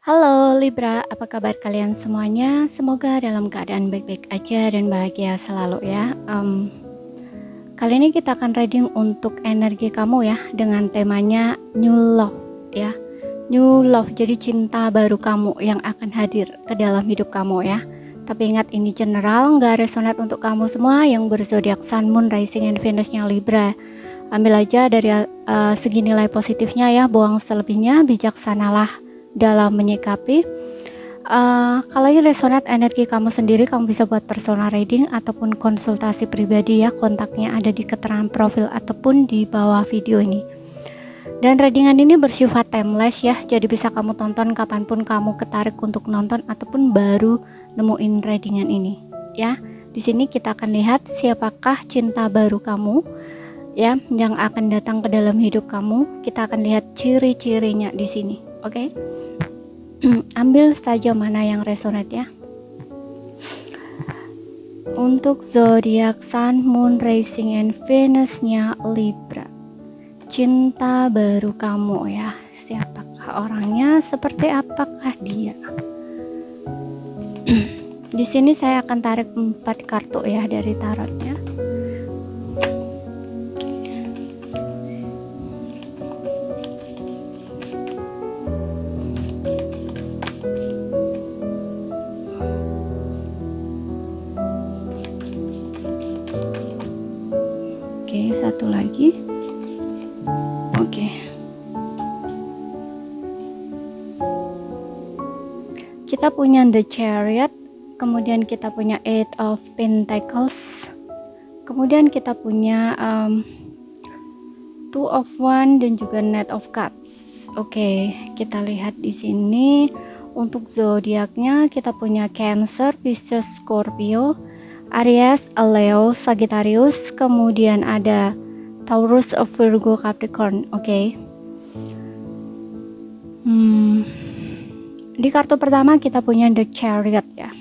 Halo Libra, apa kabar kalian semuanya? Semoga dalam keadaan baik-baik aja dan bahagia selalu ya. Kali ini kita akan reading untuk energi kamu ya, dengan temanya New Love ya. New Love, jadi cinta baru kamu yang akan hadir ke dalam hidup kamu ya. Tapi ingat, ini general, nggak resonate untuk kamu semua yang berzodiak Sun, Moon, Rising, and Venus-nya Libra. Ambil aja dari segi nilai positifnya ya, buang selebihnya, bijaksanalah dalam menyikapi. Kalau ini resonate energi kamu sendiri, kamu bisa buat personal reading ataupun konsultasi pribadi ya. Kontaknya ada di keterangan profil ataupun di bawah video ini. Dan readingan ini bersifat timeless ya, jadi bisa kamu tonton kapanpun kamu ketarik untuk nonton ataupun baru nemuin readingan ini ya. Di sini kita akan lihat siapakah cinta baru kamu ya yang akan datang ke dalam hidup kamu. Kita akan lihat ciri-cirinya di sini, oke? Ambil saja mana yang resonate ya. Untuk zodiak Sun, Moon, Rising, and Venus-nya Libra, cinta baru kamu ya. Siapakah orangnya? Seperti apakah dia? Di sini saya akan tarik 4 kartu ya dari tarotnya. Oke, satu lagi. Oke. Kita punya The Chariot, kemudian kita punya Eight of Pentacles, kemudian kita punya Two of Wands dan juga Knight of Cups. Oke, kita lihat di sini untuk zodiaknya kita punya Cancer, Pisces, Scorpio, Aries, Leo, Sagittarius, kemudian ada Taurus, Virgo, Capricorn. Oke. Di kartu pertama kita punya The Chariot ya.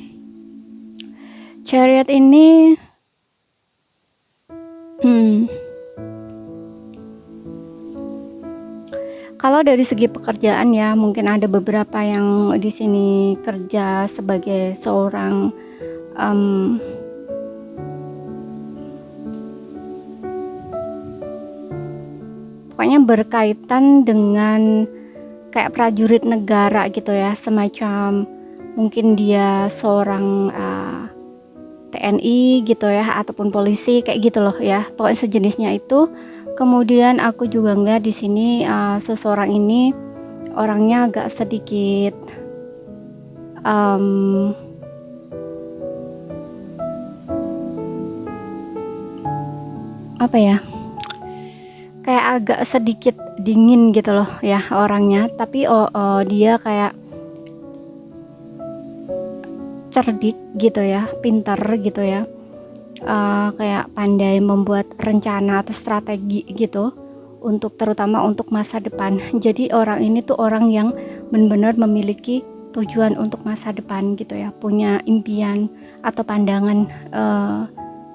Chariot ini kalau dari segi pekerjaan ya, mungkin ada beberapa yang di sini kerja sebagai seorang pokoknya berkaitan dengan kayak prajurit negara gitu ya, semacam mungkin dia seorang TNI gitu ya, ataupun polisi kayak gitu loh ya, pokoknya sejenisnya itu. Kemudian aku juga ngeliat di sini seseorang ini orangnya agak sedikit apa ya, kayak agak sedikit dingin gitu loh ya orangnya, tapi dia kayak cerdik gitu ya, pintar gitu ya, kayak pandai membuat rencana atau strategi gitu untuk terutama untuk masa depan. Jadi orang ini tuh orang yang benar-benar memiliki tujuan untuk masa depan gitu ya, punya impian atau pandangan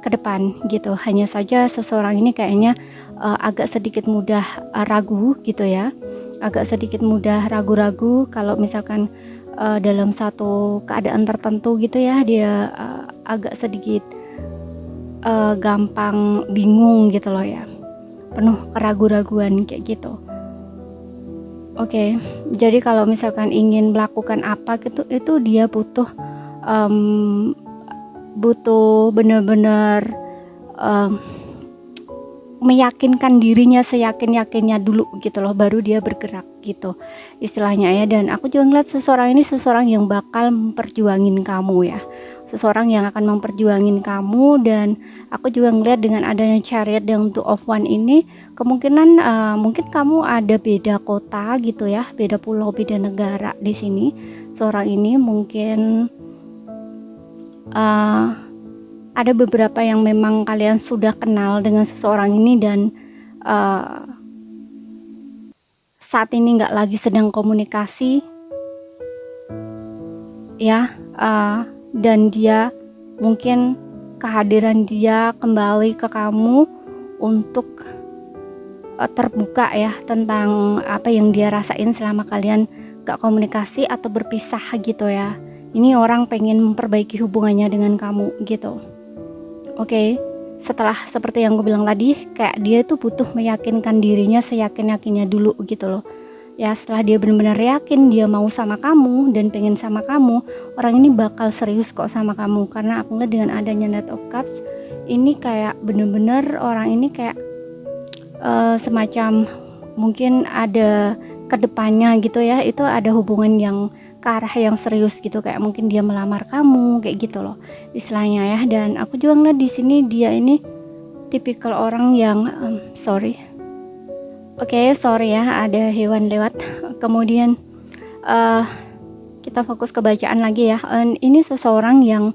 ke depan gitu. Hanya saja seseorang ini kayaknya agak sedikit mudah ragu gitu ya, agak sedikit mudah ragu-ragu kalau misalkan dalam satu keadaan tertentu gitu ya, dia agak sedikit gampang bingung gitu loh ya, penuh keraguan-raguan kayak gitu. Oke, jadi kalau misalkan ingin melakukan apa gitu, itu dia butuh benar-benar meyakinkan dirinya seyakin-yakinnya dulu gitu loh, baru dia bergerak gitu istilahnya ya. Dan aku juga ngeliat seseorang ini seseorang yang bakal memperjuangin kamu ya, seseorang yang akan memperjuangin kamu. Dan aku juga ngeliat dengan adanya Chariot dan Two of Wands ini, kemungkinan mungkin kamu ada beda kota gitu ya, beda pulau, beda negara di sini. Seorang ini mungkin ada beberapa yang memang kalian sudah kenal dengan seseorang ini, dan saat ini nggak lagi sedang komunikasi ya, dan dia mungkin kehadiran dia kembali ke kamu untuk terbuka ya tentang apa yang dia rasain selama kalian gak komunikasi atau berpisah gitu ya. Ini orang pengen memperbaiki hubungannya dengan kamu gitu. Oke, setelah seperti yang gue bilang tadi, kayak dia itu butuh meyakinkan dirinya seyakin-yakinnya dulu gitu loh. Ya setelah dia benar-benar yakin dia mau sama kamu dan pengen sama kamu, orang ini bakal serius kok sama kamu. Karena aku ngeliat dengan adanya Knight of Cups ini kayak bener-bener orang ini kayak semacam mungkin ada kedepannya gitu ya, itu ada hubungan yang ke arah yang serius gitu, kayak mungkin dia melamar kamu kayak gitu loh istilahnya ya. Dan aku juga ngeliat di sini dia ini tipikal orang yang sorry ya, ada hewan lewat. Kemudian kita fokus ke bacaan lagi ya. Ini seseorang yang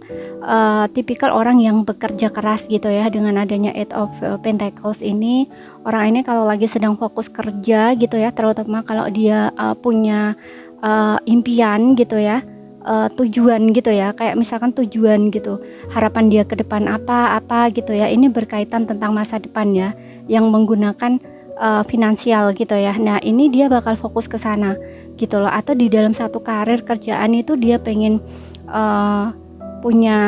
tipikal orang yang bekerja keras gitu ya. Dengan adanya Eight of Pentacles ini, orang ini kalau lagi sedang fokus kerja gitu ya, terutama kalau dia punya impian gitu ya, tujuan gitu ya, kayak misalkan tujuan gitu, harapan dia ke depan apa gitu ya, ini berkaitan tentang masa depan ya, yang menggunakan finansial gitu ya. Nah ini dia bakal fokus ke sana gitu loh. Atau di dalam satu karir kerjaan itu dia pengen punya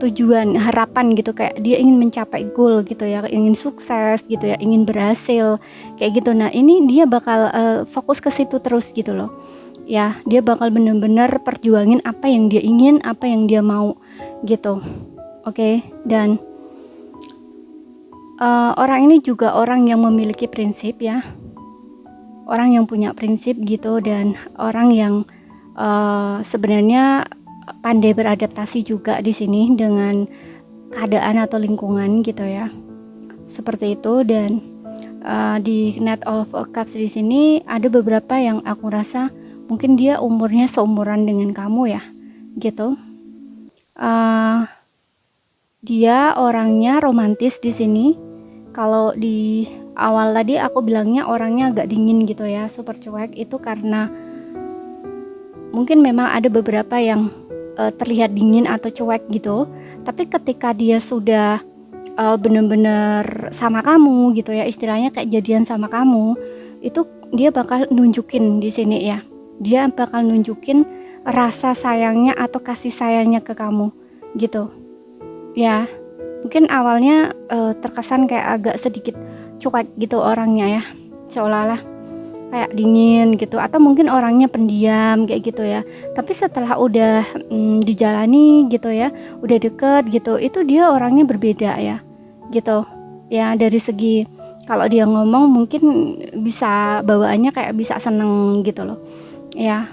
tujuan, harapan gitu, kayak dia ingin mencapai goal gitu ya, ingin sukses gitu ya, ingin berhasil kayak gitu. Nah ini dia bakal fokus ke situ terus gitu loh ya. Dia bakal bener-bener perjuangin apa yang dia ingin, apa yang dia mau gitu. Oke. Dan orang ini juga orang yang memiliki prinsip ya, orang yang punya prinsip gitu, dan orang yang sebenarnya pandai beradaptasi juga di sini dengan keadaan atau lingkungan gitu ya, seperti itu. Dan di Knight of Cups di sini ada beberapa yang aku rasa mungkin dia umurnya seumuran dengan kamu ya gitu. Dia orangnya romantis di sini. Kalau di awal tadi aku bilangnya orangnya agak dingin gitu ya, super cuek, itu karena mungkin memang ada beberapa yang terlihat dingin atau cuek gitu. Tapi ketika dia sudah bener-bener sama kamu gitu ya, istilahnya kayak jadian sama kamu, itu dia bakal nunjukin di sini ya, dia bakal nunjukin rasa sayangnya atau kasih sayangnya ke kamu gitu ya. Mungkin awalnya terkesan kayak agak sedikit cuek gitu orangnya ya, seolah-olah kayak dingin gitu, atau mungkin orangnya pendiam kayak gitu ya. Tapi setelah udah dijalani gitu ya, udah deket gitu, itu dia orangnya berbeda ya gitu ya. Dari segi kalau dia ngomong mungkin bisa bawaannya kayak bisa seneng gitu loh ya.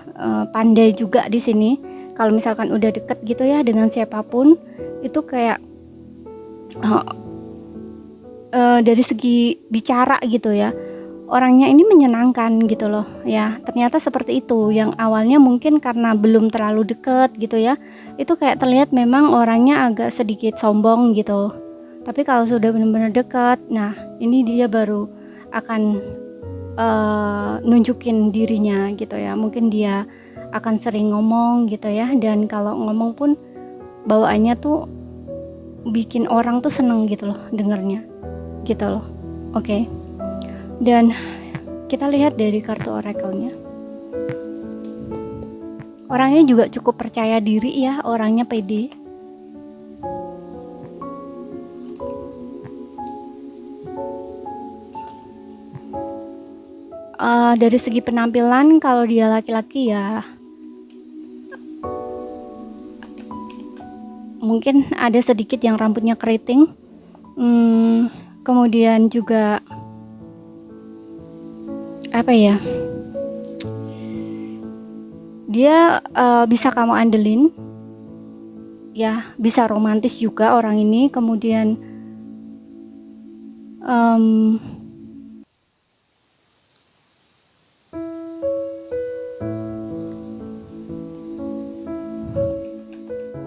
Pandai juga di sini kalau misalkan udah deket gitu ya dengan siapapun, itu kayak dari segi bicara gitu ya, orangnya ini menyenangkan gitu loh ya. Ternyata seperti itu, yang awalnya mungkin karena belum terlalu deket gitu ya, itu kayak terlihat memang orangnya agak sedikit sombong gitu. Tapi kalau sudah benar-benar dekat, nah ini dia baru akan nunjukin dirinya gitu ya. Mungkin dia akan sering ngomong gitu ya, dan kalau ngomong pun bawaannya tuh bikin orang tuh seneng gitu loh dengernya gitu loh. Oke. Dan kita lihat dari kartu oracle-nya, orangnya juga cukup percaya diri ya, orangnya pede. Dari segi penampilan, kalau dia laki-laki ya mungkin ada sedikit yang rambutnya keriting, kemudian juga apa ya, dia bisa kamu andelin ya, bisa romantis juga orang ini. Kemudian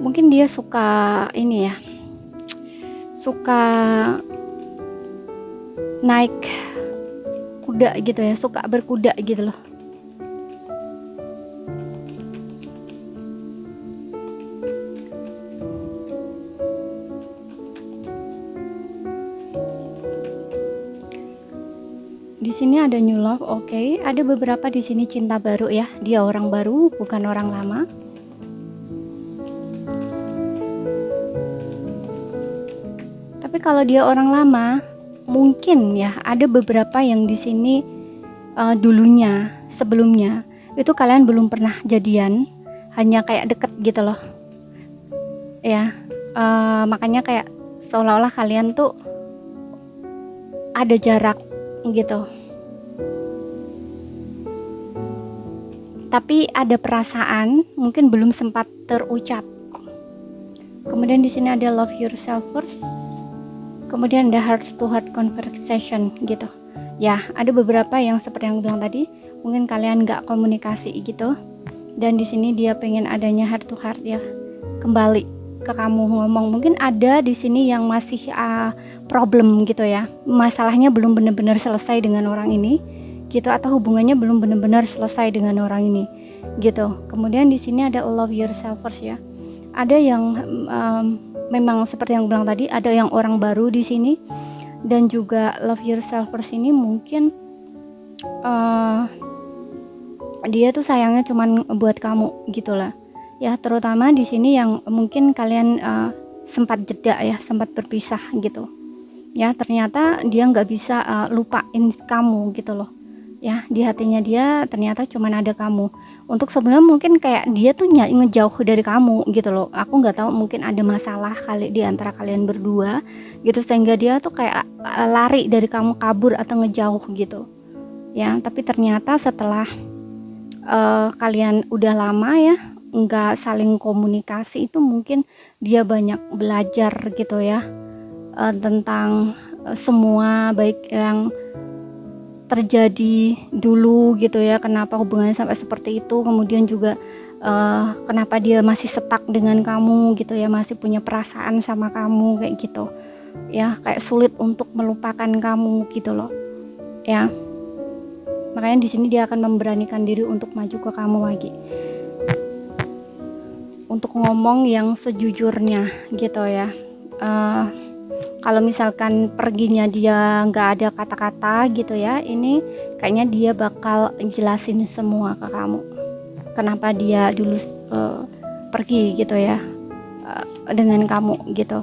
mungkin dia suka ini ya, suka naik kuda gitu ya, suka berkuda gitu loh. Di sini sini ada new love, oke. Ada beberapa di sini cinta baru ya. Dia orang baru, bukan orang lama. Tapi kalau dia orang lama, mungkin ya ada beberapa yang di sini dulunya, sebelumnya itu kalian belum pernah jadian, hanya kayak deket gitu loh. Ya, makanya kayak seolah-olah kalian tuh ada jarak gitu. Tapi ada perasaan, mungkin belum sempat terucap. Kemudian di sini ada love yourself first. Kemudian ada heart to heart conversation gitu. Ya, ada beberapa yang seperti yang bilang tadi, mungkin kalian nggak komunikasi gitu. Dan di sini dia pengen adanya heart to heart ya, kembali ke kamu ngomong. Mungkin ada di sini yang masih problem gitu ya, masalahnya belum benar-benar selesai dengan orang ini gitu, atau hubungannya belum benar-benar selesai dengan orang ini gitu. Kemudian di sini ada love yourself first ya. Ada yang memang seperti yang bilang tadi, ada yang orang baru di sini, dan juga love yourself first ini mungkin dia tuh sayangnya cuman buat kamu gitulah ya. Terutama di sini yang mungkin kalian sempat jeda ya, sempat berpisah gitu ya. Ternyata dia nggak bisa lupain kamu gitu loh ya. Di hatinya dia ternyata cuman ada kamu. Untuk sebelum mungkin kayak dia tuh ngejauh dari kamu gitu loh. Aku nggak tahu, mungkin ada masalah kali di antara kalian berdua gitu, sehingga dia tuh kayak lari dari kamu, kabur atau ngejauh gitu ya. Tapi ternyata setelah kalian udah lama ya nggak saling komunikasi, itu mungkin dia banyak belajar gitu ya, tentang semua baik yang terjadi dulu gitu ya, kenapa hubungannya sampai seperti itu. Kemudian juga kenapa dia masih stuck dengan kamu gitu ya, masih punya perasaan sama kamu kayak gitu ya, kayak sulit untuk melupakan kamu gitu loh ya. Makanya di sini dia akan memberanikan diri untuk maju ke kamu lagi, untuk ngomong yang sejujurnya gitu ya. Kalau misalkan perginya dia nggak ada kata-kata gitu ya, ini kayaknya dia bakal jelasin semua ke kamu, kenapa dia dulu pergi gitu ya dengan kamu gitu,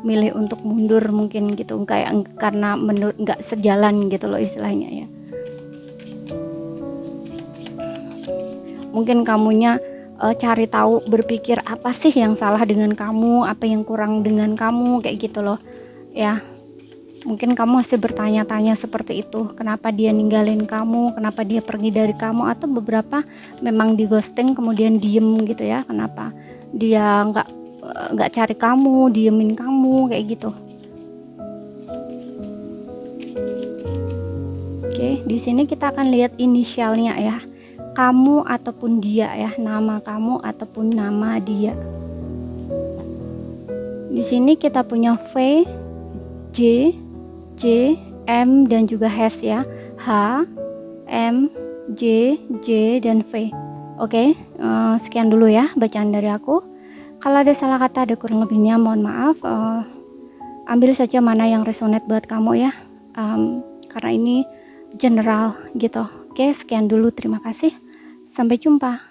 milih untuk mundur mungkin gitu, kayak karena menurut nggak sejalan gitu loh istilahnya ya. Mungkin kamunya cari tahu, berpikir apa sih yang salah dengan kamu, apa yang kurang dengan kamu kayak gitu loh ya. Mungkin kamu masih bertanya-tanya seperti itu, kenapa dia ninggalin kamu, kenapa dia pergi dari kamu, atau beberapa memang di ghosting kemudian diem gitu ya, kenapa dia nggak cari kamu, diemin kamu kayak gitu. Oke, di sini kita akan lihat inisialnya ya, kamu ataupun dia ya, nama kamu ataupun nama dia. Di sini kita punya V, J, M dan juga H ya, H, M, J, dan V. Oke, sekian dulu ya bacaan dari aku. Kalau ada salah kata, ada kurang lebihnya mohon maaf. Ambil saja mana yang resonate buat kamu ya, karena ini general gitu. Oke, sekian dulu, terima kasih. Sampai jumpa.